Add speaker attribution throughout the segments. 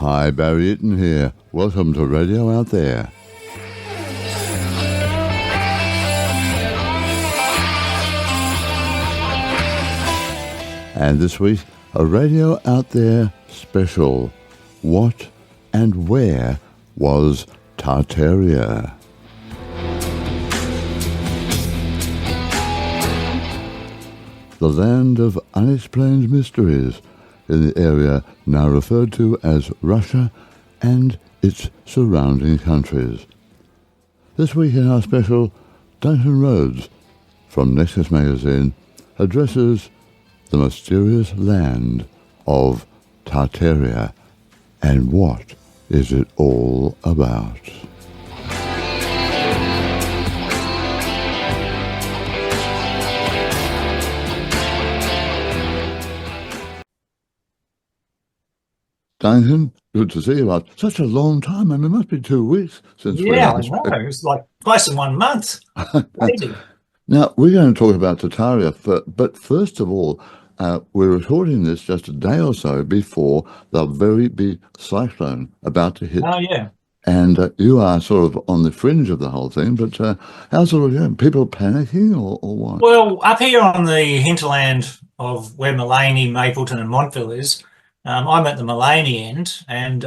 Speaker 1: Hi, Barry Eaton here. Welcome to Radio Out There. And this week, a Radio Out There special. What and where was Tartaria? The land of unexplained mysteries in the area now referred to as Russia and its surrounding countries. This week in our special, Duncan Roads from Nexus magazine addresses the mysterious land of Tartaria and what is it all about. Duncan, good to see you. After such a long time. I mean, it must be 2 weeks since we
Speaker 2: I know. It was like twice in 1 month. Crazy.
Speaker 1: Now, we're going to talk about Tartaria, but first of all, we're recording this just a day or so before the very big cyclone about to hit.
Speaker 2: Oh, yeah.
Speaker 1: And you are sort of on the fringe of the whole thing, but how's it all going? People panicking or what?
Speaker 2: Well, up here on the hinterland of where Mullaney, Mapleton and Montville is, I'm at the Mullaney end, and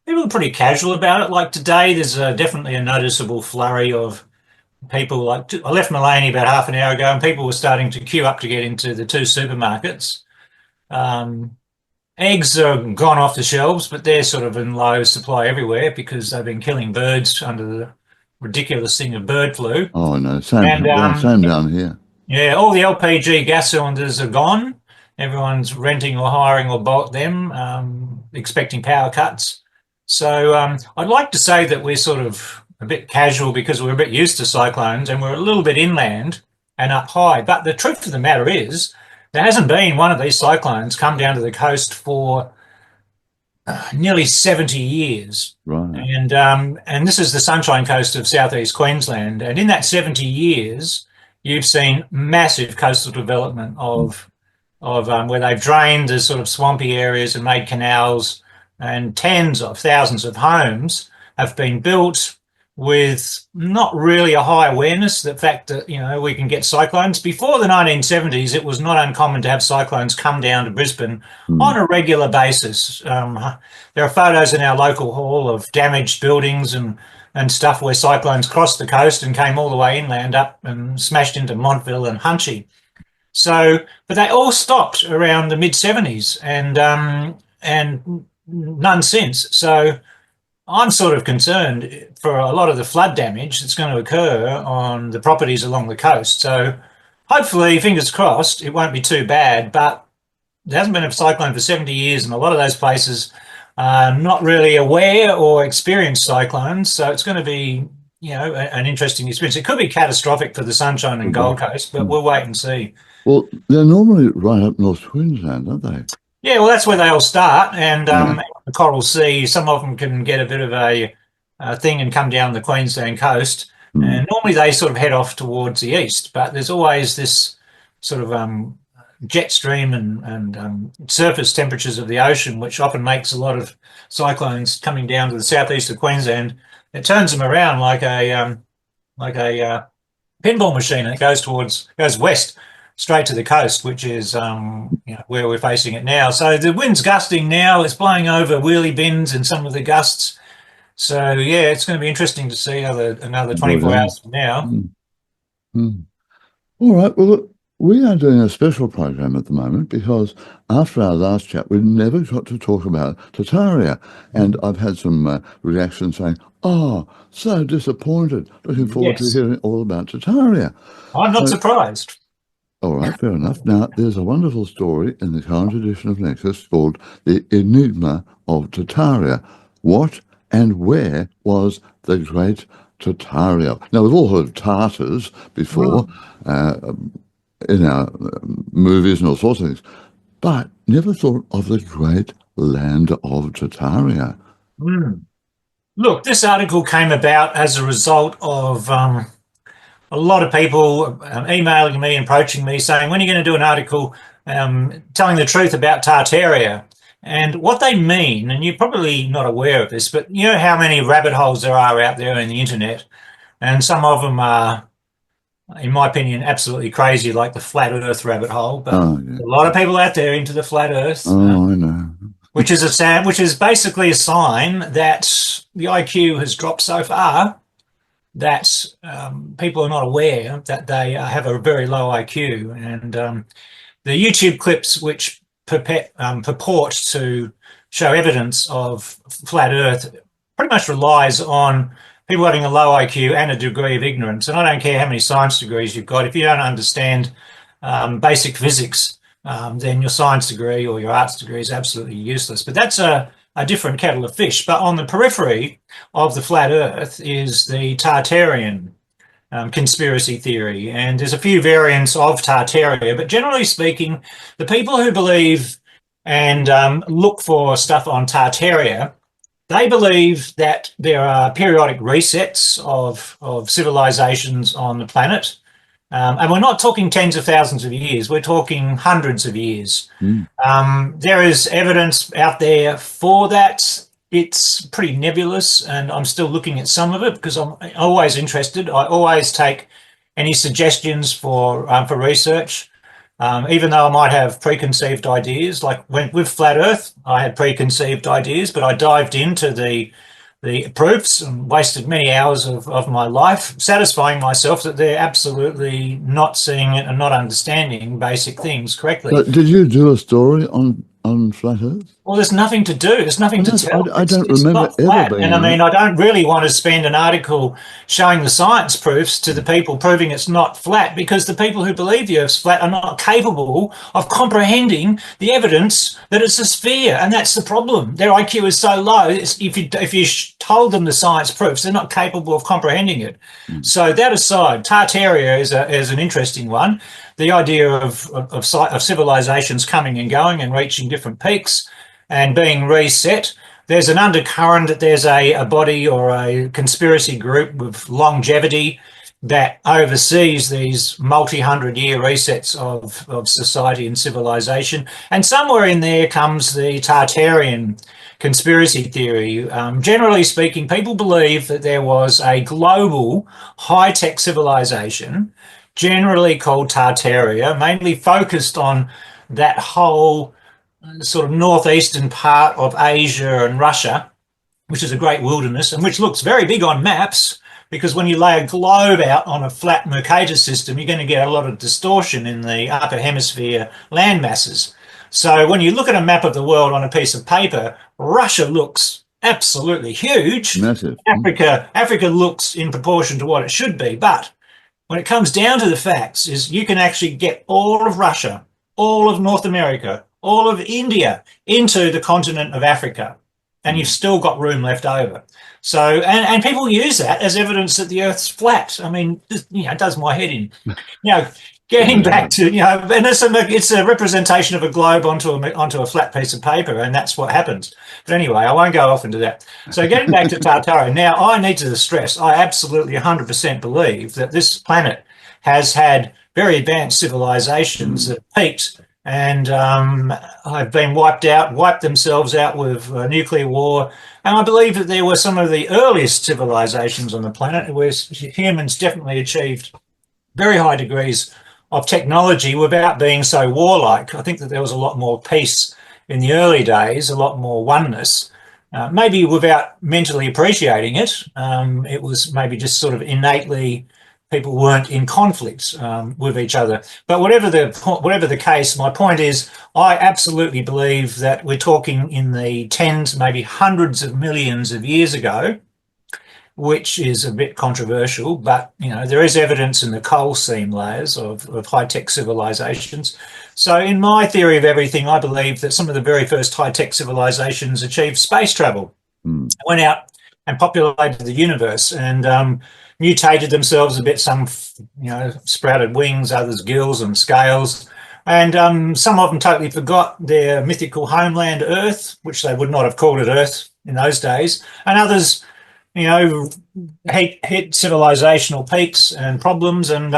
Speaker 2: people are pretty casual about it. Like today, there's definitely a noticeable flurry of people. I left Mullaney about half an hour ago, and people were starting to queue up to get into the two supermarkets. Eggs are gone off the shelves, but they're sort of in low supply everywhere because they've been killing birds under the ridiculous thing of bird flu.
Speaker 1: Oh, no, same down here.
Speaker 2: Yeah, all the LPG gas cylinders are gone. Everyone's renting or hiring or bought them, expecting power cuts. So I'd like to say that we're sort of a bit casual because we're a bit used to cyclones and we're a little bit inland and up high. But the truth of the matter is there hasn't been one of these cyclones come down to the coast for nearly 70 years.
Speaker 1: Right.
Speaker 2: And this is the Sunshine Coast of southeast Queensland. And in that 70 years, you've seen massive coastal development of where they've drained the sort of swampy areas and made canals, and tens of thousands of homes have been built with not really a high awareness of the fact that, you know, we can get cyclones. Before the 1970s, it was not uncommon to have cyclones come down to Brisbane on a regular basis. There are photos in our local hall of damaged buildings and stuff where cyclones crossed the coast and came all the way inland up and smashed into Montville and Hunchy. So, but they all stopped around the mid-70s and none since. So I'm sort of concerned for a lot of the flood damage that's going to occur on the properties along the coast. So hopefully, fingers crossed, it won't be too bad, but there hasn't been a cyclone for 70 years and a lot of those places are not really aware or experienced cyclones. So it's going to be, you know, an interesting experience. It could be catastrophic for the Sunshine and Gold Coast, but we'll wait and see.
Speaker 1: Well, they're normally right up North Queensland, aren't they?
Speaker 2: Yeah, well, that's where they all start. And the Coral Sea, some of them can get a bit of a thing and come down the Queensland coast. And normally they sort of head off towards the east. But there's always this sort of jet stream and surface temperatures of the ocean, which often makes a lot of cyclones coming down to the southeast of Queensland. It turns them around like a pinball machine, and it goes west straight to the coast, which is where we're facing it now. So the wind's gusting now. It's blowing over wheelie bins in some of the gusts. So, yeah, it's going to be interesting to see another 24 hours from now.
Speaker 1: All right. Well, look, we are doing a special program at the moment because after our last chat, we never got to talk about Tartaria. And I've had some reactions saying, oh, so disappointed. Looking forward to hearing all about Tartaria.
Speaker 2: I'm not surprised.
Speaker 1: All right, fair enough. Now, there's a wonderful story in the current edition of Nexus called The Enigma of Tartaria. What and where was the great Tartaria? Now, we've all heard of Tartars before in our movies and all sorts of things, but never thought of the great land of Tartaria.
Speaker 2: Look, this article came about as a result of a lot of people emailing me, approaching me, saying, when are you going to do an article telling the truth about Tartaria? And what they mean, and you're probably not aware of this, but you know how many rabbit holes there are out there in the internet, and some of them are, in my opinion, absolutely crazy, like the flat Earth rabbit hole. But
Speaker 1: Oh, yeah.
Speaker 2: a lot of people out there into the flat Earth,
Speaker 1: Oh, I know.
Speaker 2: which is basically a sign that the IQ has dropped so far that people are not aware that they have a very low IQ. And the YouTube clips which purport to show evidence of flat Earth pretty much relies on people having a low IQ and a degree of ignorance. And I don't care how many science degrees you've got. If you don't understand basic physics, then your science degree or your arts degree is absolutely useless. But that's a different kettle of fish. But on the periphery of the flat Earth is the Tartarian conspiracy theory. And there's a few variants of Tartaria, but generally speaking, the people who believe and look for stuff on Tartaria, they believe that there are periodic resets of civilizations on the planet. And we're not talking tens of thousands of years, we're talking hundreds of years. There is evidence out there for that. It's pretty nebulous, and I'm still looking at some of it because I'm always interested. I always take any suggestions for research, even though I might have preconceived ideas. Like with Flat Earth, I had preconceived ideas, but I dived into the proofs and wasted many hours of my life satisfying myself that they're absolutely not seeing it and not understanding basic things correctly.
Speaker 1: So did you do a story on Flat Earth?
Speaker 2: Well, there's nothing to do. There's nothing to tell.
Speaker 1: I don't remember ever being.
Speaker 2: And I mean, I don't really want to spend an article showing the science proofs to the people proving it's not flat, because the people who believe the Earth's flat are not capable of comprehending the evidence that it's a sphere, and that's the problem. Their IQ is so low. If you told them the science proofs, they're not capable of comprehending it. So that aside, Tartaria is an interesting one. The idea of civilizations coming and going and reaching different peaks and being reset. There's an undercurrent that there's a body or a conspiracy group with longevity that oversees these multi-hundred-year resets of society and civilization. And somewhere in there comes the Tartarian conspiracy theory. Generally speaking, people believe that there was a global high-tech civilization, generally called Tartaria, mainly focused on that whole sort of northeastern part of Asia and Russia, which is a great wilderness and which looks very big on maps, because when you lay a globe out on a flat Mercator system, you're going to get a lot of distortion in the upper hemisphere land masses. So when you look at a map of the world on a piece of paper, Russia looks absolutely huge.
Speaker 1: Massive.
Speaker 2: Africa looks in proportion to what it should be. But when it comes down to the facts, is you can actually get all of Russia, all of North America, all of India into the continent of Africa, and you've still got room left over. So, and people use that as evidence that the Earth's flat. I mean, it does my head in. Getting back to, and it's a representation of a globe onto a flat piece of paper, and that's what happens. But anyway, I won't go off into that. So getting back to Tartaria, now I need to stress, I absolutely 100% believe that this planet has had very advanced civilizations that peaked and have been wiped themselves out with nuclear war. And I believe that there were some of the earliest civilizations on the planet where humans definitely achieved very high degrees of technology without being so warlike. I think that there was a lot more peace in the early days, a lot more oneness, maybe without mentally appreciating it. It was maybe just sort of innately, people weren't in conflict with each other. But whatever the case, my point is, I absolutely believe that we're talking in the tens, maybe hundreds of millions of years ago, which is a bit controversial, but there is evidence in the coal seam layers of high-tech civilizations. So in my theory of everything, I believe that some of the very first high-tech civilizations achieved space travel, went out and populated the universe and mutated themselves a bit. Some sprouted wings, others gills and scales, and some of them totally forgot their mythical homeland Earth, which they would not have called it Earth in those days, and others hit civilizational peaks and problems and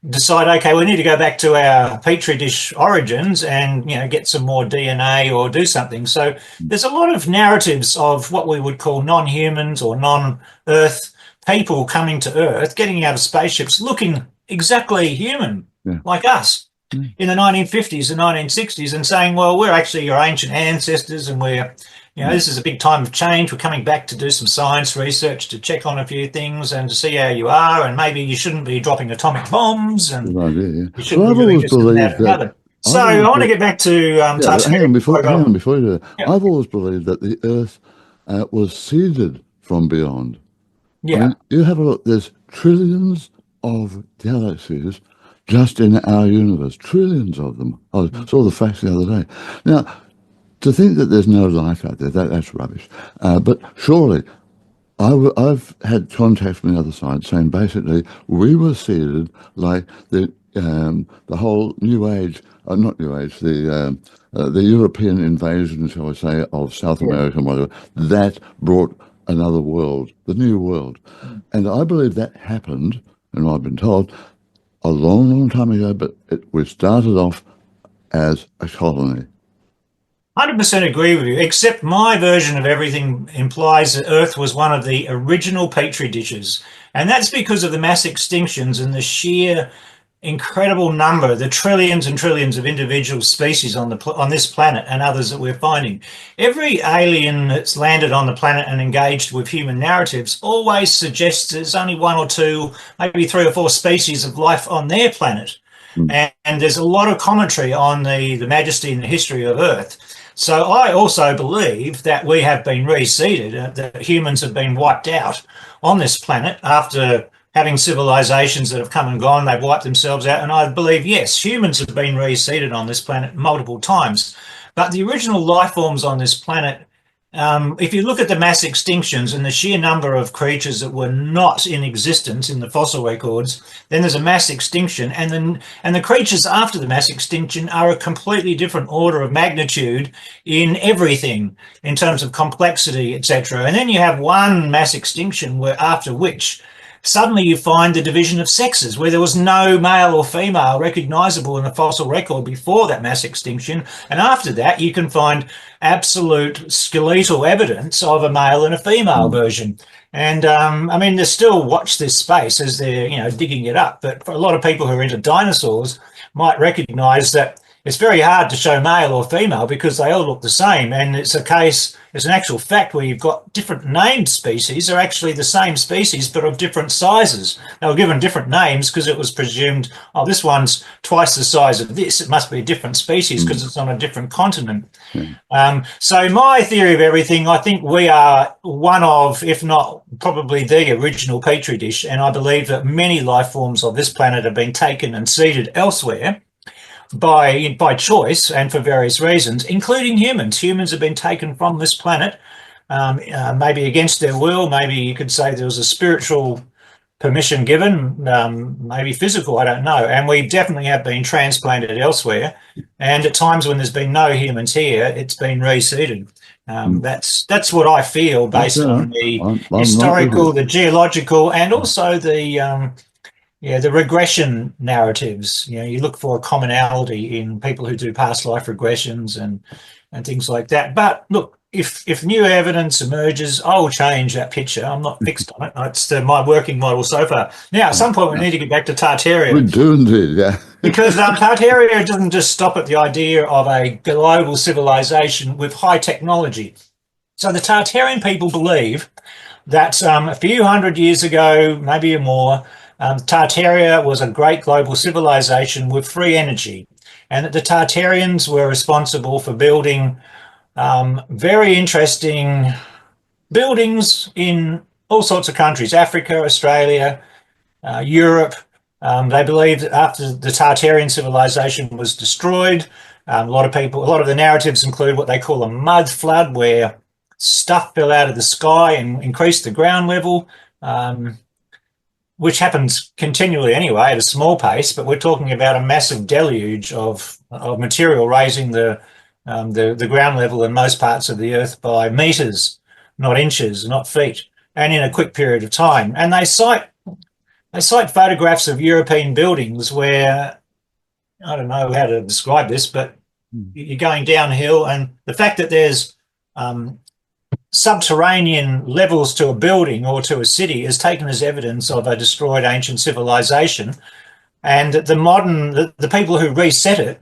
Speaker 2: decide, okay, we need to go back to our petri dish origins and, you know, get some more DNA or do something. So there's a lot of narratives of what we would call non-humans or non-Earth people coming to Earth, getting out of spaceships, looking exactly human, like us in the 1950s and 1960s, and saying, well, we're actually your ancient ancestors, and we're, you know, this is a big time of change. We're coming back to do some science research to check on a few things and to see how you are, and maybe you shouldn't be dropping atomic bombs, and you shouldn't be doing this and that and other. So I want to get back to
Speaker 1: but hang on before you do that.
Speaker 2: Yep.
Speaker 1: I've always believed that the Earth was seeded from beyond.
Speaker 2: Yeah.
Speaker 1: I mean, you have a look. There's trillions of galaxies just in our universe, trillions of them. I saw the facts the other day. Now, to think that there's no life out there, that's rubbish. But surely, I've had contacts from the other side saying basically we were seeded like the whole New Age, not New Age, the European invasion, shall I say, of South America and whatever, that brought another world, the New World. And I believe that happened, and I've been told, a long, long time ago, but we started off as a colony.
Speaker 2: 100% agree with you, except my version of everything implies that Earth was one of the original petri dishes. And that's because of the mass extinctions and the sheer incredible number, the trillions and trillions of individual species on this planet and others that we're finding. Every alien that's landed on the planet and engaged with human narratives always suggests there's only one or two, maybe three or four species of life on their planet. And there's a lot of commentary on the majesty and the history of Earth. So I also believe that we have been reseeded, that humans have been wiped out on this planet after having civilizations that have come and gone. They've wiped themselves out. And I believe, yes, humans have been reseeded on this planet multiple times. But the original life forms on this planet, if you look at the mass extinctions and the sheer number of creatures that were not in existence in the fossil records, then there's a mass extinction, and the creatures after the mass extinction are a completely different order of magnitude in everything, in terms of complexity, etc. And then you have one mass extinction where after which suddenly you find the division of sexes, where there was no male or female recognizable in the fossil record before that mass extinction. And after that, you can find absolute skeletal evidence of a male and a female version. And I mean, they still watch this space as they're, you know, digging it up. But for a lot of people who are into dinosaurs might recognize that it's very hard to show male or female because they all look the same. And it's a case, it's an actual fact where you've got different named species are actually the same species, but of different sizes. They were given different names because it was presumed, oh, this one's twice the size of this. It must be a different species because it's on a different continent. So my theory of everything, I think we are one of, if not probably the original petri dish. And I believe that many life forms of this planet have been taken and seeded elsewhere by choice and for various reasons, including humans. Humans have been taken from this planet, maybe against their will. Maybe you could say there was a spiritual permission given, maybe physical, I don't know. And we definitely have been transplanted elsewhere. And at times when there's been no humans here, it's been reseeded. That's what I feel based on the historical, the geological, and also the regression narratives. You know, you look for a commonality in people who do past life regressions and things like that. But look, if new evidence emerges, I'll change that picture. I'm not fixed on it. It's my working model so far. Now, at some point, we need to get back to Tartaria.
Speaker 1: We do indeed, yeah.
Speaker 2: Because Tartaria doesn't just stop at the idea of a global civilization with high technology. So the Tartarian people believe that a few hundred years ago, maybe more, Tartaria was a great global civilization with free energy, and that the Tartarians were responsible for building very interesting buildings in all sorts of countries, Africa, Australia, Europe. They believed that after the Tartarian civilization was destroyed, a lot of the narratives include what they call a mud flood, where stuff fell out of the sky and increased the ground level, which happens continually anyway at a small pace, but we're talking about a massive deluge of material raising the ground level in most parts of the earth by meters, not inches, not feet, and in a quick period of time. And they cite It's like photographs of European buildings where, I don't know how to describe this, but you're going downhill, and the fact that there's subterranean levels to a building or to a city is taken as evidence of a destroyed ancient civilization. And the people who reset it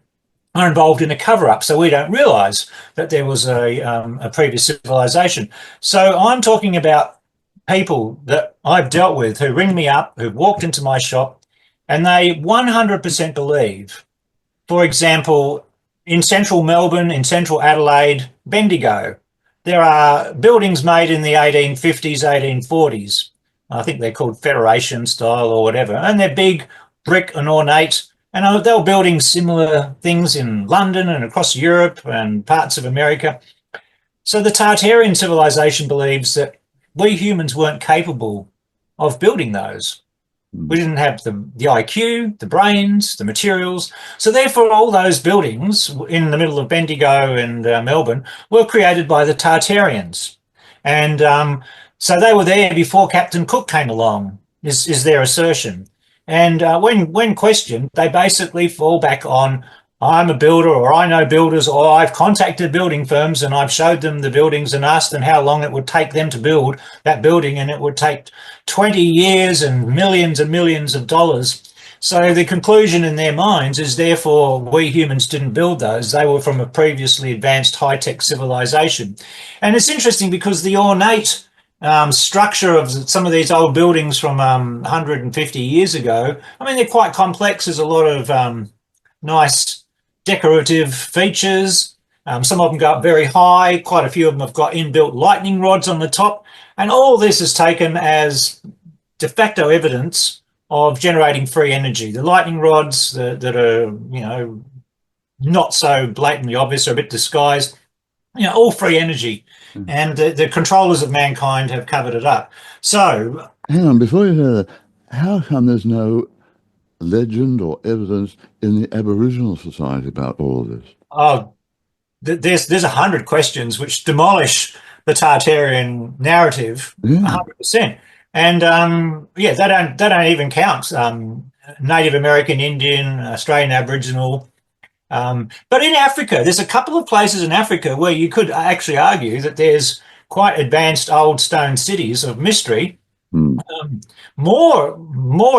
Speaker 2: are involved in a cover-up, so we don't realise that there was a previous civilization. So I'm talking about people that I've dealt with who ring me up, who've walked into my shop, and they 100% believe, for example, in central Melbourne, in central Adelaide, Bendigo, there are buildings made in the 1850s, 1840s. I think they're called Federation style or whatever, and they're big, brick and ornate. And they were building similar things in London and across Europe and parts of America. So the Tartarian civilization believes that we humans weren't capable of building those. We didn't have the IQ, the brains, the materials. So therefore, all those buildings in the middle of Bendigo and Melbourne were created by the Tartarians. And so they were there before Captain Cook came along, is their assertion. And when questioned, they basically fall back on, I'm a builder, or I know builders, or I've contacted building firms and I've showed them the buildings and asked them how long it would take them to build that building, and it would take 20 years and millions of dollars. So the conclusion in their minds is, therefore, we humans didn't build those. They were from a previously advanced high-tech civilization. And it's interesting because the ornate structure of some of these old buildings from 150 years ago, I mean, they're quite complex. There's a lot of nice decorative features. Some of them go up very high. Quite a few of them have got inbuilt lightning rods on the top. And all this is taken as de facto evidence of generating free energy. The lightning rods that are, not so blatantly obvious or a bit disguised, all free energy. And the controllers of mankind have covered it up. So,
Speaker 1: hang on, before you say that, how come there's no legend or evidence in the Aboriginal society about all of this?
Speaker 2: There's 100 questions which demolish the Tartarian narrative, 100%. And they don't even count Native American, Indian, Australian Aboriginal. But in Africa, there's a couple of places in Africa where you could actually argue that there's quite advanced old stone cities of mystery. More,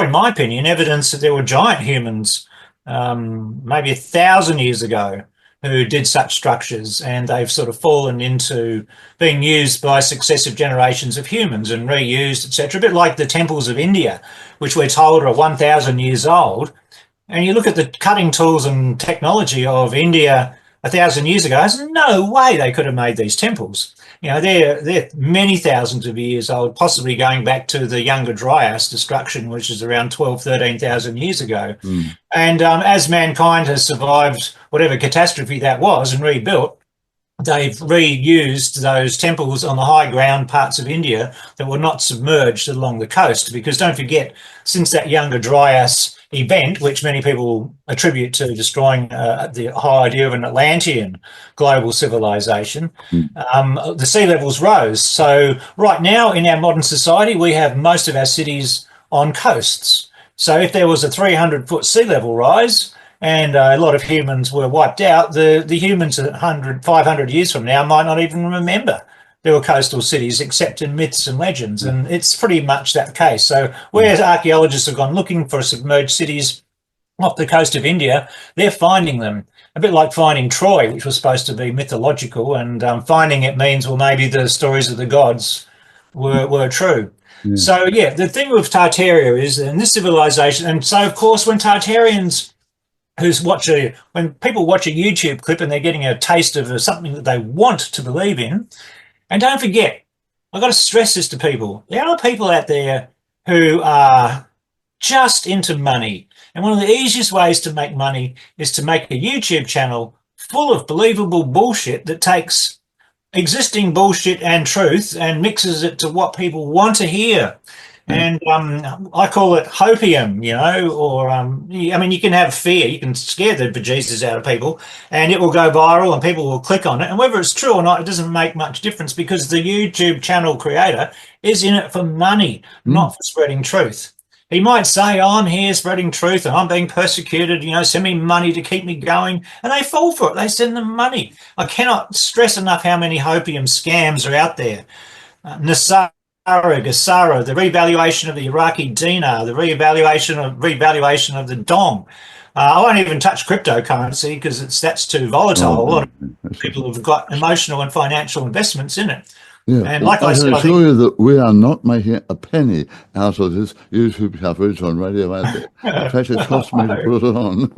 Speaker 2: in my opinion, evidence that there were giant humans maybe 1,000 years ago who did such structures, and they've sort of fallen into being used by successive generations of humans and reused, etc. A bit like the temples of India, which we're told are 1,000 years old. And you look at the cutting tools and technology of India 1,000 years ago, there's no way they could have made these temples. They're many thousands of years old, possibly going back to the Younger Dryas destruction, which is around 12, 13,000 years ago. And as mankind has survived whatever catastrophe that was and rebuilt, they've reused those temples on the high ground parts of India that were not submerged along the coast. Because don't forget, since that Younger Dryas event, which many people attribute to destroying the whole idea of an Atlantean global civilization, the sea levels rose. So right now in our modern society, we have most of our cities on coasts. So if there was a 300-foot sea level rise and a lot of humans were wiped out, the humans 500 years from now might not even remember there were coastal cities except in myths and legends, and it's pretty much that case. So where archaeologists have gone looking for submerged cities off the coast of India, they're finding them. A bit like finding Troy, which was supposed to be mythological, and finding it means, well, maybe the stories of the gods were true. So, the thing with Tartaria is, in this civilization, and so, of course, when Tartarians when people watch a YouTube clip and they're getting a taste of something that they want to believe in, and don't forget, I've got to stress this to people. There are people out there who are just into money. And one of the easiest ways to make money is to make a YouTube channel full of believable bullshit that takes existing bullshit and truth and mixes it to what people want to hear. And I call it hopium, or, you can have fear. You can scare the bejesus out of people and it will go viral and people will click on it. And whether it's true or not, it doesn't make much difference because the YouTube channel creator is in it for money, not for spreading truth. He might say, oh, I'm here spreading truth and I'm being persecuted, send me money to keep me going. And they fall for it. They send them money. I cannot stress enough how many hopium scams are out there. Nasara, Gassara, the revaluation of the Iraqi dinar, the revaluation of the dong. I won't even touch cryptocurrency because that's too volatile. A lot of people have got emotional and financial investments in it.
Speaker 1: Yeah,
Speaker 2: and like I
Speaker 1: can
Speaker 2: said,
Speaker 1: assure you that we are not making a penny out of this YouTube coverage on Radioactive. In fact, it's cost me to put it on.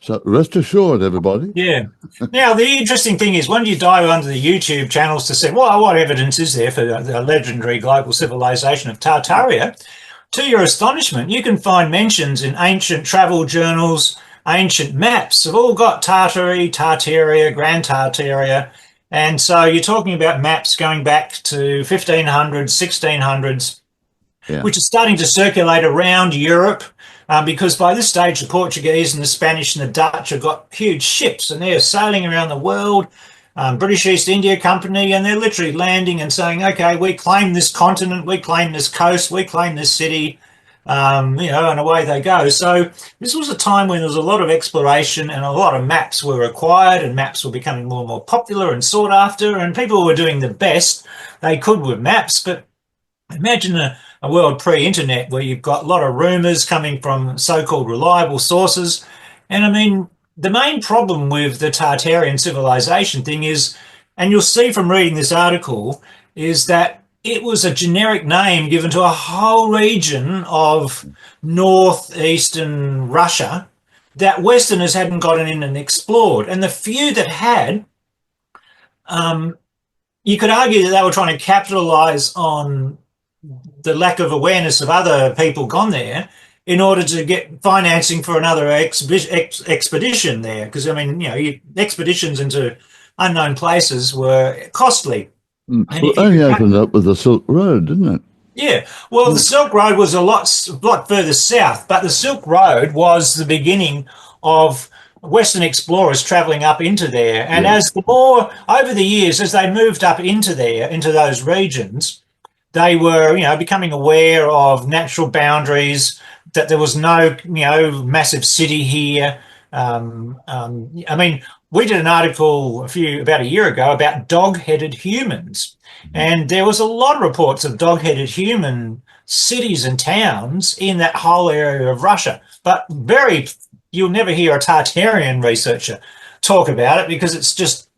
Speaker 1: So rest assured, everybody.
Speaker 2: Yeah. Now, the interesting thing is when you dive under the YouTube channels to see, well, what evidence is there for the legendary global civilization of Tartaria, to your astonishment, you can find mentions in ancient travel journals, ancient maps have all got Tartary, Tartaria, Grand Tartaria. And so you're talking about maps going back to 1500s, 1600s, which are starting to circulate around Europe because by this stage the Portuguese and the Spanish and the Dutch have got huge ships and they're sailing around the world, British East India Company, and they're literally landing and saying, okay, we claim this continent, we claim this coast, we claim this city, and away they go. So this was a time when there was a lot of exploration and a lot of maps were required and maps were becoming more and more popular and sought after, and people were doing the best they could with maps. But imagine a world pre-internet where you've got a lot of rumours coming from so-called reliable sources. And I mean, the main problem with the Tartarian civilization thing is, and you'll see from reading this article, is that it was a generic name given to a whole region of northeastern Russia that Westerners hadn't gotten in and explored. And the few that had, you could argue that they were trying to capitalize on the lack of awareness of other people gone there in order to get financing for another expedition there. Because, I mean, expeditions into unknown places were costly.
Speaker 1: Well, it only opened up with the Silk Road, didn't it?
Speaker 2: Yeah. Well, the Silk Road was a lot further south, but the Silk Road was the beginning of Western explorers travelling up into there. And as over the years, as they moved up into there, into those regions, they were, becoming aware of natural boundaries, that there was no, massive city here. I mean, we did an article about a year ago about dog-headed humans, and there was a lot of reports of dog-headed human cities and towns in that whole area of Russia. But you'll never hear a Tartarian researcher talk about it because it's just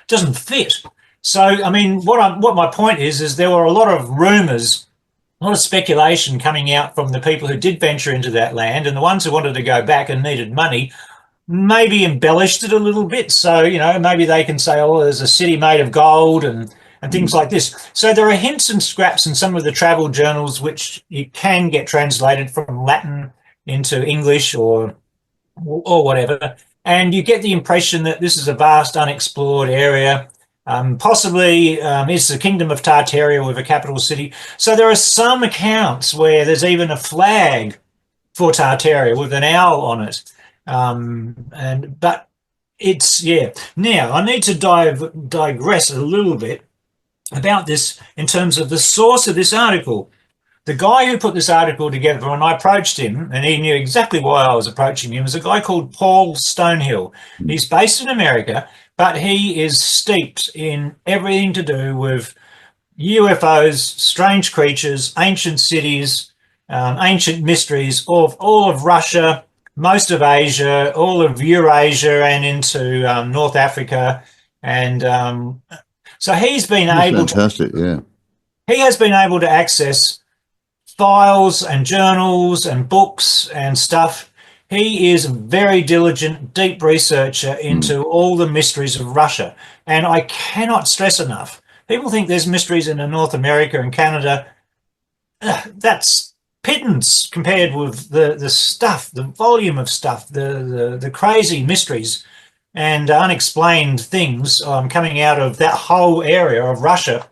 Speaker 2: doesn't fit. So, I mean, what my point is there were a lot of rumours, a lot of speculation coming out from the people who did venture into that land, and the ones who wanted to go back and needed money maybe embellished it a little bit. So, maybe they can say, oh, there's a city made of gold and things like this. So there are hints and scraps in some of the travel journals which you can get translated from Latin into English or whatever. And you get the impression that this is a vast unexplored area. Possibly it's the Kingdom of Tartaria with a capital city. So there are some accounts where there's even a flag for Tartaria with an owl on it. But it's, Now, I need to digress a little bit about this in terms of the source of this article. The guy who put this article together, when I approached him, and he knew exactly why I was approaching him, was a guy called Paul Stonehill. He's based in America, but he is steeped in everything to do with UFOs, strange creatures, ancient cities, ancient mysteries of all of Russia, most of Asia, all of Eurasia, and into North Africa. And so he's been able to... He has been able to access files and journals and books and stuff. He is a very diligent, deep researcher into all the mysteries of Russia. And I cannot stress enough, people think there's mysteries in North America and Canada. That's pittance compared with the stuff, the volume of stuff, the crazy mysteries and unexplained things coming out of that whole area of Russia,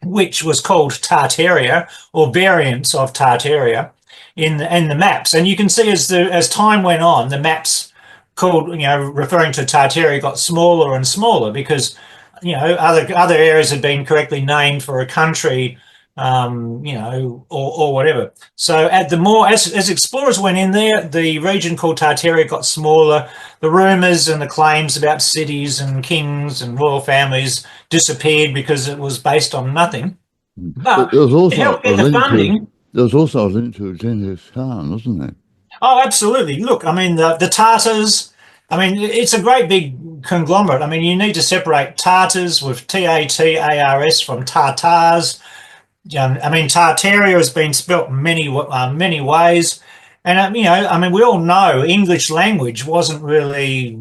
Speaker 2: which was called Tartaria or variants of Tartaria in the maps. And you can see as time went on, the maps called, referring to Tartaria got smaller and smaller because, other areas had been correctly named for a country or whatever. So at the more as explorers went in there, the region called Tartaria got smaller. The rumours and the claims about cities and kings and royal families disappeared because it was based on nothing.
Speaker 1: But
Speaker 2: But
Speaker 1: there was
Speaker 2: to
Speaker 1: also
Speaker 2: help
Speaker 1: a
Speaker 2: get the
Speaker 1: link to
Speaker 2: funding,
Speaker 1: Genghis Khan, wasn't there?
Speaker 2: oh, absolutely. Look, I mean, the Tartars, I mean, it's a great big conglomerate. I mean, you need to separate Tartars with Tatars from Tartars. I mean, Tartaria has been spelt many ways. And, I mean, we all know English language wasn't really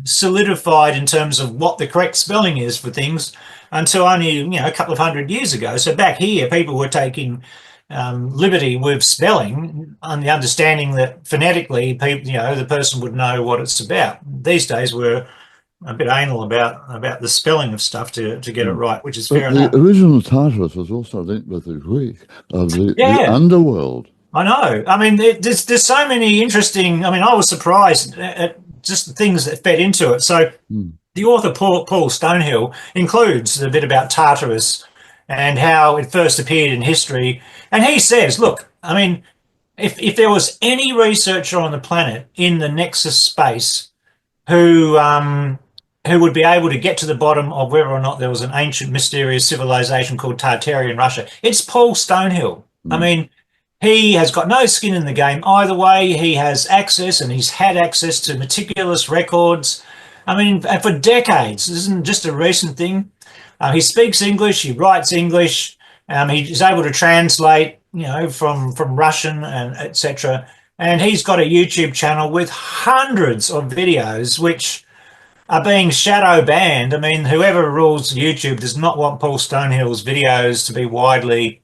Speaker 2: solidified in terms of what the correct spelling is for things until only a couple of 100 years ago. So back here, people were taking liberty with spelling on the understanding that phonetically, people, the person would know what it's about. These days, we're a bit anal about the spelling of stuff to get it
Speaker 1: Mm.
Speaker 2: right, which is
Speaker 1: But
Speaker 2: fair
Speaker 1: the
Speaker 2: enough.
Speaker 1: original Tartarus was also linked with the Greek of the
Speaker 2: Yeah,
Speaker 1: underworld.
Speaker 2: I know. I mean, there's so many interesting. I mean, I was surprised at just the things that fed into it. So
Speaker 1: Mm.
Speaker 2: the author Paul Stonehill includes a bit about Tartarus and how it first appeared in history. And he says, look, I mean, if there was any researcher on the planet in the Nexus space who would be able to get to the bottom of whether or not there was an ancient mysterious civilization called Tartaria in Russia, it's Paul Stonehill. I
Speaker 1: Mm.
Speaker 2: mean, he has got no skin in the game either way. He has access and he's had access to meticulous records. I mean, for decades. This isn't just a recent thing. He speaks English. He writes English. He's able to translate, from Russian and etc. And he's got a YouTube channel with hundreds of videos, which are being shadow banned. I mean, whoever rules YouTube does not want Paul Stonehill's videos to be widely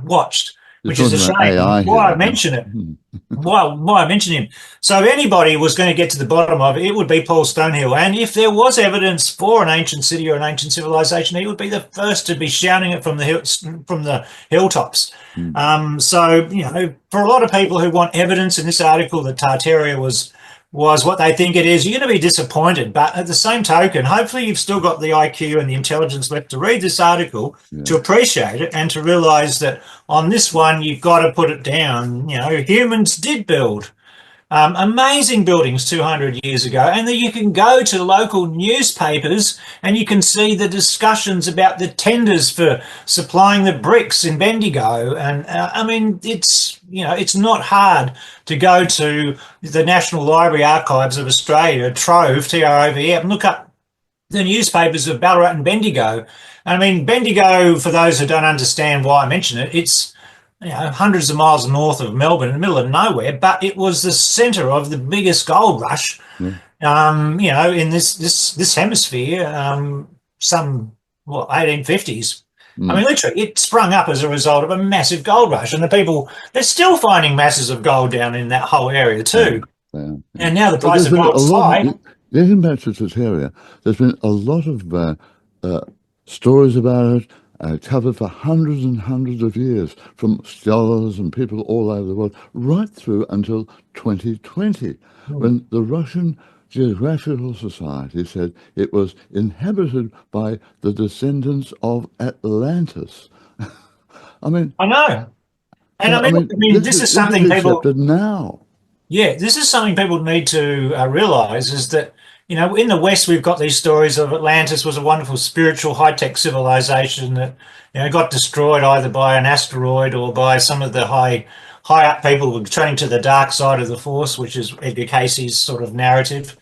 Speaker 2: watched,
Speaker 1: You're
Speaker 2: which is a
Speaker 1: talking about
Speaker 2: shame.
Speaker 1: AI
Speaker 2: Why
Speaker 1: here.
Speaker 2: I mention it.
Speaker 1: Mm.
Speaker 2: Why I mention him. So if anybody was going to get to the bottom of it, it would be Paul Stonehill. And if there was evidence for an ancient city or an ancient civilization, he would be the first to be shouting it from the hilltops.
Speaker 1: Mm.
Speaker 2: So for a lot of people who want evidence in this article that Tartaria was what they think it is, you're going to be disappointed. But at the same token, hopefully you've still got the IQ and the intelligence left to read this article,
Speaker 1: Yeah.
Speaker 2: to appreciate it, and to realize that on this one, you've got to put it down. Humans did build amazing buildings 200 years ago, and that you can go to local newspapers and you can see the discussions about the tenders for supplying the bricks in Bendigo. And I mean, it's not hard to go to the National Library Archives of Australia, Trove, TROVE, and look up the newspapers of Ballarat and Bendigo. I mean, Bendigo, for those who don't understand why I mention it, it's hundreds of miles north of Melbourne, in the middle of nowhere, but it was the centre of the biggest gold rush,
Speaker 1: Yeah.
Speaker 2: in this hemisphere, some 1850s. I
Speaker 1: Mm.
Speaker 2: mean, literally, it sprung up as a result of a massive gold rush, and they're still finding masses of gold down in that whole area too.
Speaker 1: Yeah. Yeah.
Speaker 2: And now the
Speaker 1: But
Speaker 2: price
Speaker 1: there's
Speaker 2: of
Speaker 1: been a
Speaker 2: gold's
Speaker 1: lot
Speaker 2: high.
Speaker 1: of, getting back to Tartaria, there's been a lot of uh, stories about it, covered for hundreds and hundreds of years from scholars and people all over the world, right through until 2020, when the Russian Geographical Society said it was inhabited by the descendants of Atlantis. I mean,
Speaker 2: I know. And
Speaker 1: so,
Speaker 2: I mean, this is
Speaker 1: this is
Speaker 2: something people.
Speaker 1: accepted now.
Speaker 2: Yeah, this is something people need to realize is that, in the West, we've got these stories of Atlantis was a wonderful spiritual high-tech civilization that, got destroyed either by an asteroid or by some of the high up people who were turning to the dark side of the Force, which is Edgar Casey's sort of narrative.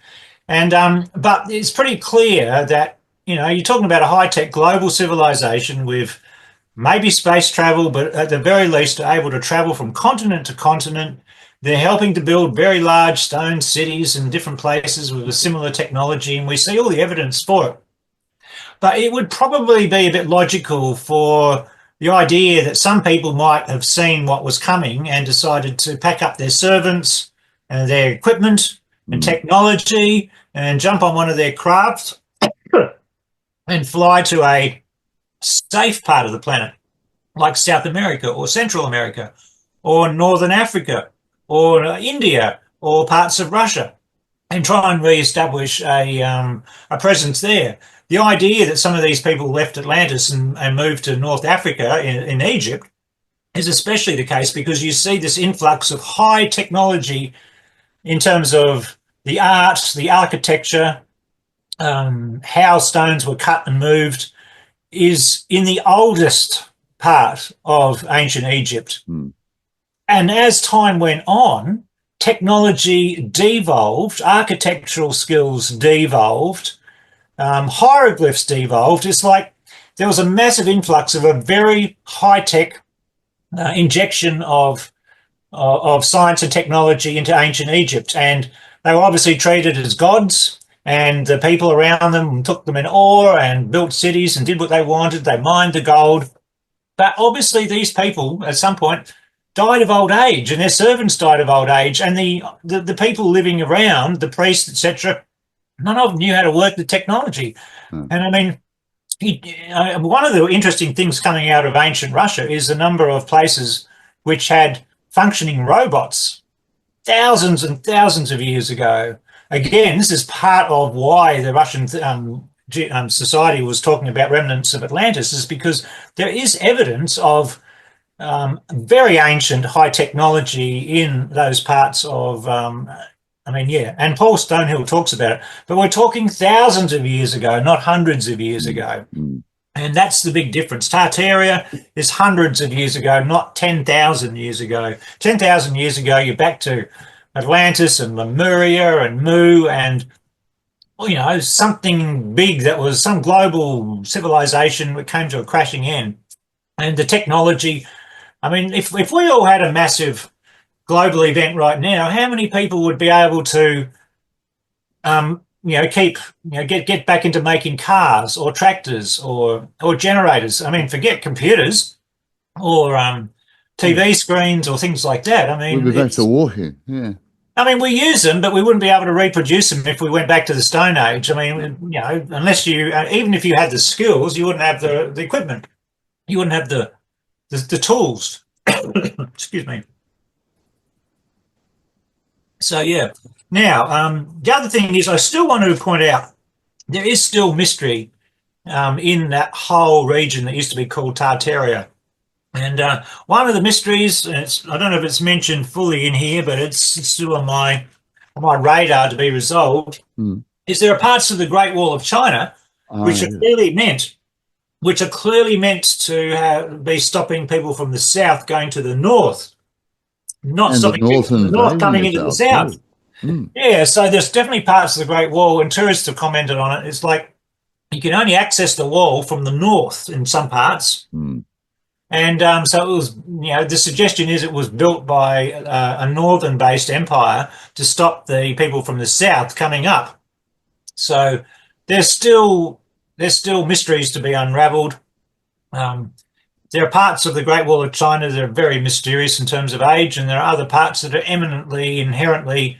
Speaker 2: And but it's pretty clear that, you're talking about a high-tech global civilization with maybe space travel, but at the very least are able to travel from continent to continent. They're helping to build very large stone cities in different places with a similar technology, and we see all the evidence for it. But it would probably be a bit logical for the idea that some people might have seen what was coming and decided to pack up their servants and their equipment and
Speaker 1: Mm.
Speaker 2: technology and jump on one of their crafts and fly to a safe part of the planet, like South America or Central America or Northern Africa or India or parts of Russia. and try and re-establish a presence there. The idea that some of these people left Atlantis and moved to North Africa in Egypt is especially the case because you see this influx of high technology in terms of the art, the architecture, how stones were cut and moved, is in the oldest part of ancient Egypt.
Speaker 1: Mm.
Speaker 2: And as time went on, technology devolved, architectural skills devolved, hieroglyphs devolved. It's like there was a massive influx of a very high-tech injection of science and technology into ancient Egypt. And they were obviously treated as gods, and the people around them took them in awe and built cities and did what they wanted. They mined the gold. But obviously these people at some point died of old age, and their servants died of old age, and the people living around, the priests, etc., none of them knew how to work the technology. And I mean, one of the interesting things coming out of ancient Russia is the number of places which had functioning robots thousands and thousands of years ago. Again, this is part of why the Russian society was talking about remnants of Atlantis, is because there is evidence of very ancient high technology in those parts of, and Paul Stonehill talks about it, but we're talking thousands of years ago, not hundreds of years ago.
Speaker 1: Mm.
Speaker 2: And that's the big difference. Tartaria is hundreds of years ago, not 10,000 years ago. 10,000 years ago, you're back to Atlantis and Lemuria and Mu and, something big that was some global civilization that came to a crashing end. And the technology, I mean, if we all had a massive global event right now, how many people would be able to get back into making cars or tractors or generators? I mean, forget computers or TV screens or things like that. I mean,
Speaker 1: we'll be back to walking. Yeah.
Speaker 2: I mean, we use them, but we wouldn't be able to reproduce them if we went back to the Stone Age. I mean, unless you, even if you had the skills, you wouldn't have the equipment. You wouldn't have the tools. Excuse me. So, yeah. Now, the other thing is I still wanted to point out there is still mystery in that whole region that used to be called Tartaria. And one of the mysteries, I don't know if it's mentioned fully in here, but it's still on my radar to be resolved, is there are parts of the Great Wall of China which are clearly meant to be stopping people from the south going to the north, not
Speaker 1: and
Speaker 2: stopping people from the north coming into the south. Yeah, so there's definitely parts of the Great Wall, and tourists have commented on it. It's like you can only access the wall from the north in some parts. And so it was, the suggestion is it was built by a northern-based empire to stop the people from the south coming up. So there's still mysteries to be unravelled. There are parts of the Great Wall of China that are very mysterious in terms of age, and there are other parts that are eminently, inherently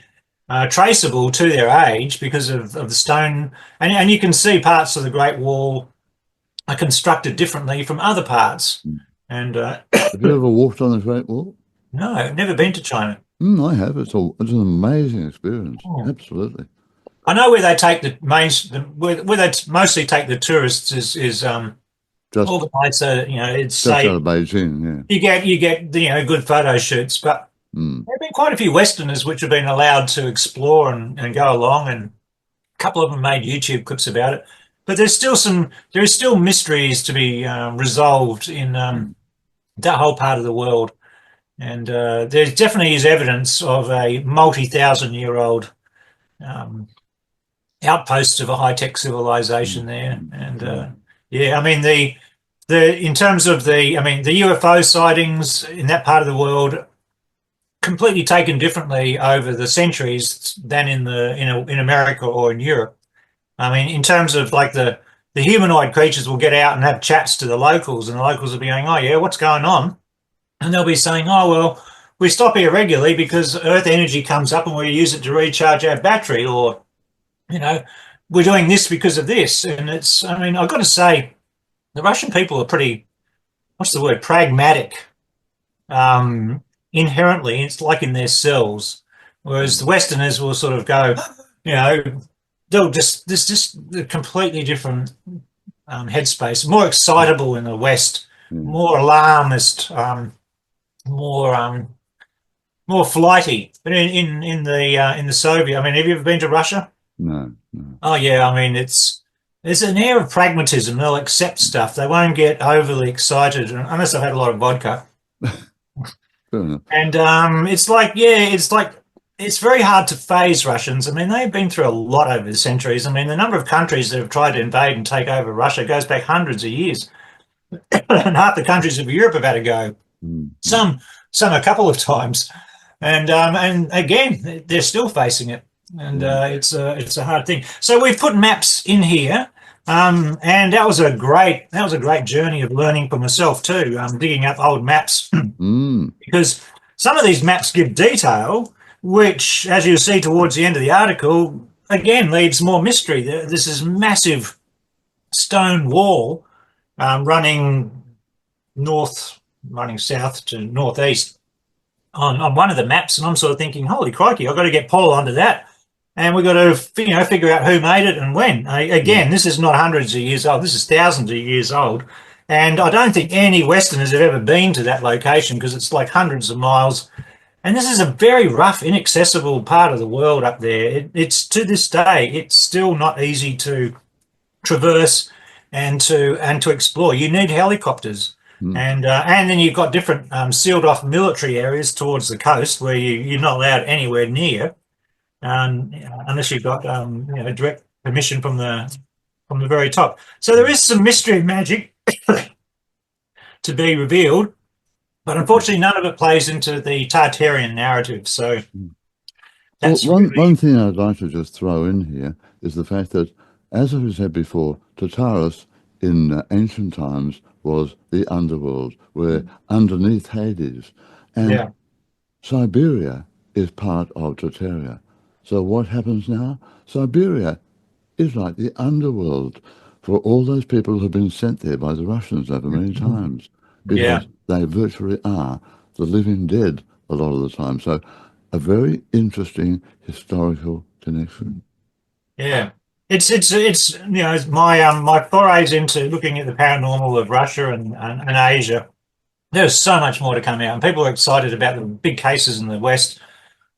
Speaker 2: traceable to their age because of the stone. And you can see parts of the Great Wall are constructed differently from other parts. And
Speaker 1: have you ever walked on the Great Wall?
Speaker 2: No, I've never been to China.
Speaker 1: I have. It's an amazing experience. Oh. Absolutely.
Speaker 2: I know where they take where they mostly take the tourists is organised so it's
Speaker 1: just out of Beijing.
Speaker 2: Yeah, you get good photo shoots, but there have been quite a few Westerners which have been allowed to explore and go along, and a couple of them made YouTube clips about it. But there is still mysteries to be resolved in that whole part of the world, and there definitely is evidence of a multi-thousand-year-old outpost of a high-tech civilization there. And I mean in terms of the UFO sightings in that part of the world, completely taken differently over the centuries than in America or in Europe. I mean, in terms of like the humanoid creatures will get out and have chats to the locals, and the locals will be going, "Oh yeah, what's going on?" And they'll be saying, "Oh well, we stop here regularly because Earth energy comes up and we use it to recharge our battery," or we're doing this because of this. And I've got to say, the Russian people are pretty, pragmatic. Inherently, it's like in their cells, whereas the Westerners will sort of go, you know, there's just a completely different headspace, more excitable in the West,
Speaker 1: Yeah.
Speaker 2: more alarmist, more more flighty. But in the Soviet, I mean, have you ever been to Russia?
Speaker 1: No, no.
Speaker 2: Oh yeah, I mean there's an air of pragmatism. They'll accept stuff. They won't get overly excited unless they've had a lot of vodka.
Speaker 1: Fair enough.
Speaker 2: And it's very hard to phase Russians. I mean, they've been through a lot over the centuries. I mean, the number of countries that have tried to invade and take over Russia goes back hundreds of years. And half the countries of Europe have had a go.
Speaker 1: Mm-hmm.
Speaker 2: Some a couple of times, and again they're still facing it, and
Speaker 1: Yeah.
Speaker 2: it's a hard thing. So we've put maps in here, and that was a great journey of learning for myself too, digging up old maps
Speaker 1: Mm.
Speaker 2: because some of these maps give detail, which, as you'll see towards the end of the article, again leaves more mystery. This is massive stone wall running north, running south to northeast on one of the maps, and I'm sort of thinking, holy crikey, I've got to get Paul onto that, and we've got to figure out who made it and when. Again, this is not hundreds of years old, this is thousands of years old, and I don't think any Westerners have ever been to that location because it's like hundreds of miles, and this is a very rough, inaccessible part of the world up there. It's to this day, it's still not easy to traverse and to explore. You need helicopters,
Speaker 1: Mm.
Speaker 2: and then you've got different sealed off military areas towards the coast where you're not allowed anywhere near, unless you've got direct permission from the very top. So there is some mystery and magic to be revealed, but unfortunately none of it plays into the Tartarian narrative. So that's
Speaker 1: Well,
Speaker 2: really,
Speaker 1: one thing I'd like to just throw in here is the fact that, as I said before, Tartarus in ancient times was the underworld, where underneath Hades, and
Speaker 2: yeah,
Speaker 1: Siberia is part of Tartaria. So what happens now? Siberia is like the underworld for all those people who have been sent there by the Russians over many times,
Speaker 2: yeah.
Speaker 1: because they virtually are the living dead a lot of the time. So a very interesting historical connection.
Speaker 2: Yeah, it's my forays into looking at the paranormal of Russia and Asia. There's so much more to come out, and people are excited about the big cases in the West.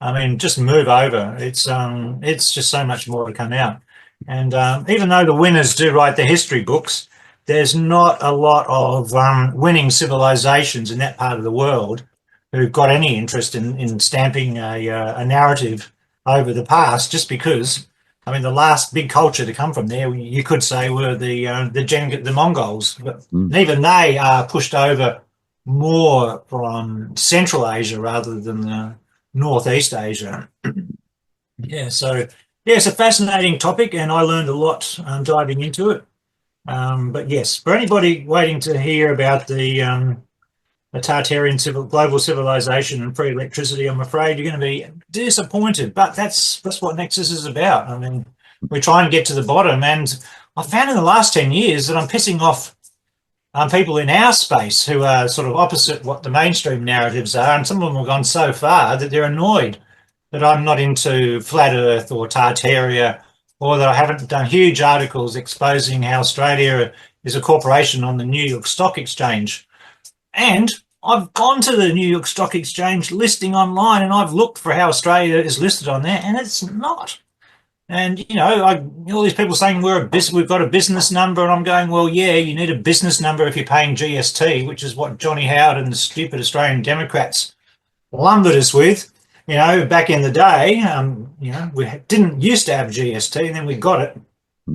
Speaker 2: I mean, just move over. It's just so much more to come out, and even though the winners do write the history books, there's not a lot of winning civilizations in that part of the world who've got any interest in stamping a narrative over the past, just because. I mean, the last big culture to come from there, you could say, were the Mongols, but
Speaker 1: Mm.
Speaker 2: even they are pushed over more from Central Asia rather than Northeast Asia. Yeah, so yeah, it's a fascinating topic, and I learned a lot diving into it. But yes, for anybody waiting to hear about the Tartarian global civilization and free electricity, I'm afraid you're going to be disappointed. But that's what Nexus is about. I mean, we try and get to the bottom, and I found in the last 10 years that I'm pissing off people in our space who are sort of opposite what the mainstream narratives are, and some of them have gone so far that they're annoyed that I'm not into flat Earth or Tartaria, or that I haven't done huge articles exposing how Australia is a corporation on the New York Stock Exchange. And I've gone to the New York Stock Exchange listing online, and I've looked for how Australia is listed on there, and it's not. And all these people saying we've got a business number, and I'm going, well, yeah, you need a business number if you're paying GST, which is what Johnny Howard and the stupid Australian Democrats lumbered us with. Back in the day, we didn't used to have GST, and then we got it.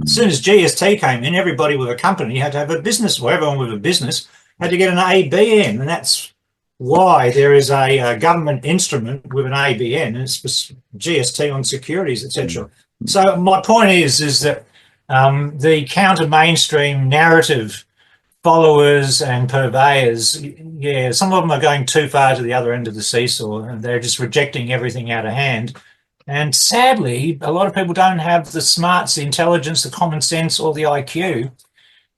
Speaker 2: As soon as GST came in, everybody with a company had to have a business, or everyone with a business had to get an ABN, and that's why there is a government instrument with an ABN, and it's for GST on securities, etc. So my point is that the counter mainstream narrative followers and purveyors, yeah, some of them are going too far to the other end of the seesaw, and they're just rejecting everything out of hand. And sadly, a lot of people don't have the smarts, the intelligence, the common sense, or the IQ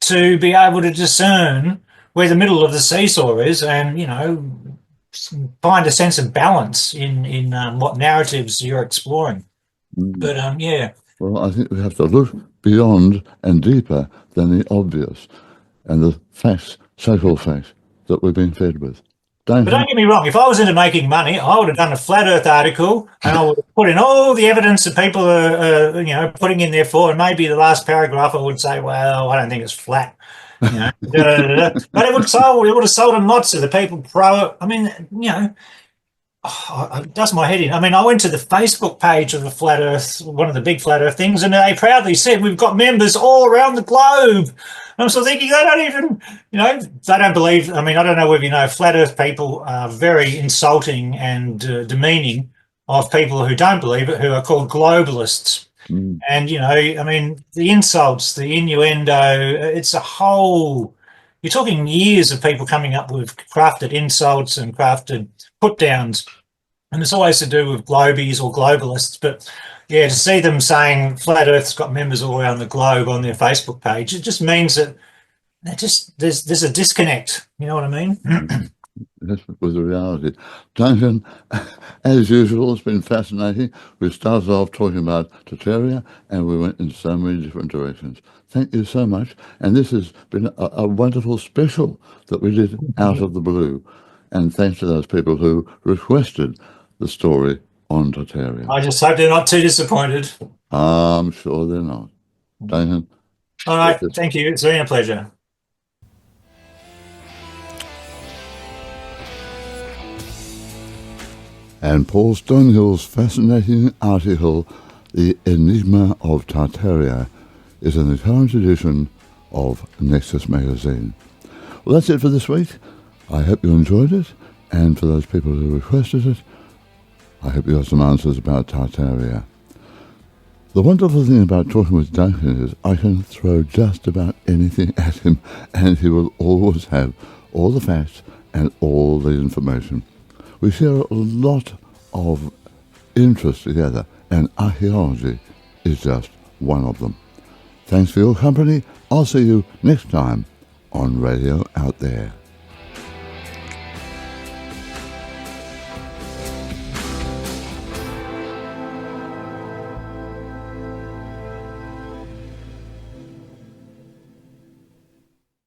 Speaker 2: to be able to discern where the middle of the seesaw is, and find a sense of balance in what narratives you're exploring. But yeah.
Speaker 1: Well, I think we have to look beyond and deeper than the obvious and the facts, so-called facts, that we're being fed with.
Speaker 2: But don't get me wrong, if I was into making money, I would have done a flat Earth article and I would have put in all the evidence that people are putting in there for, and maybe the last paragraph I would say, well, I don't think it's flat. But it would have sold them lots of the people pro. I mean, it does my head in. I mean, I went to the Facebook page of the Flat Earth, one of the big Flat Earth things, and they proudly said, we've got members all around the globe. And I'm sort of thinking, they don't even, they don't believe. I mean, I don't know whether you know, Flat Earth people are very insulting and demeaning of people who don't believe it, who are called globalists. And, I mean, the insults, the innuendo, it's a whole, you're talking years of people coming up with crafted insults and crafted put downs. And it's always to do with globies or globalists. But yeah, to see them saying Flat Earth's got members all around the globe on their Facebook page, it just means that there's a disconnect. You know what I mean?
Speaker 1: That's with the reality. Duncan, as usual, it's been fascinating. We started off talking about Tartaria and we went in so many different directions. Thank you so much. And this has been a wonderful special that we did out of the blue. And thanks to those people who requested the story on Tartaria.
Speaker 2: I just hope they're not too disappointed.
Speaker 1: I'm sure they're not. Duncan.
Speaker 2: All right. Thank you. It's been a pleasure.
Speaker 1: And Paul Stonehill's fascinating article, The Enigma of Tartaria, is in the current edition of Nexus magazine. Well, that's it for this week. I hope you enjoyed it, and for those people who requested it, I hope you have some answers about Tartaria. The wonderful thing about talking with Duncan is I can throw just about anything at him, and he will always have all the facts and all the information. We share a lot of interests together, and archaeology is just one of them. Thanks for your company. I'll see you next time on Radio Out There.